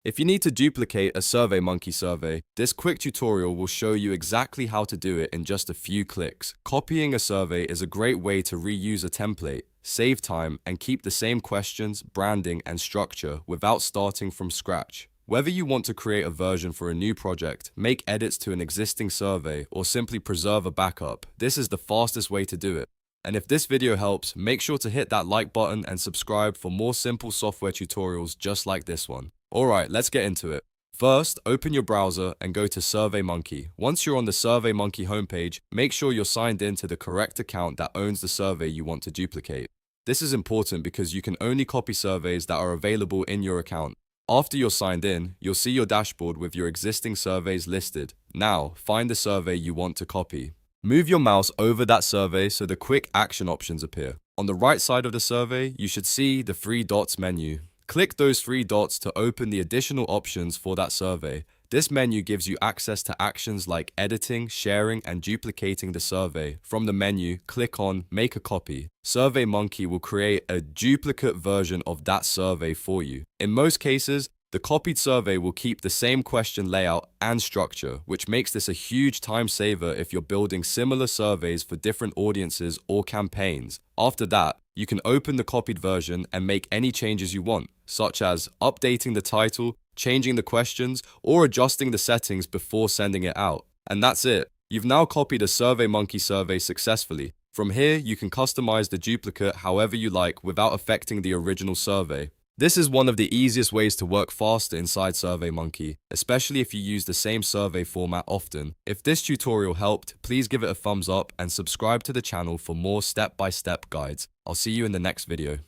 If you need to duplicate a SurveyMonkey survey, this quick tutorial will show you exactly how to do it in just a few clicks. Copying a survey is a great way to reuse a template, save time, and keep the same questions, branding, and structure without starting from scratch. Whether you want to create a version for a new project, make edits to an existing survey, or simply preserve a backup, this is the fastest way to do it. And if this video helps, make sure to hit that like button and subscribe for more simple software tutorials just like this one. Alright, let's get into it. First, open your browser and go to SurveyMonkey. Once you're on the SurveyMonkey homepage, make sure you're signed in to the correct account that owns the survey you want to duplicate. This is important because you can only copy surveys that are available in your account. After you're signed in, you'll see your dashboard with your existing surveys listed. Now, find the survey you want to copy. Move your mouse over that survey so the quick action options appear. On the right side of the survey, you should see the 3 dots menu. Click those 3 dots to open the additional options for that survey. This menu gives you access to actions like editing, sharing, and duplicating the survey. From the menu, click on Make a Copy. SurveyMonkey will create a duplicate version of that survey for you. In most cases, the copied survey will keep the same question layout and structure, which makes this a huge time saver if you're building similar surveys for different audiences or campaigns. After that, you can open the copied version and make any changes you want, such as updating the title, changing the questions, or adjusting the settings before sending it out. And that's it. You've now copied a SurveyMonkey survey successfully. From here, you can customize the duplicate however you like without affecting the original survey. This is one of the easiest ways to work faster inside SurveyMonkey, especially if you use the same survey format often. If this tutorial helped, please give it a thumbs up and subscribe to the channel for more step-by-step guides. I'll see you in the next video.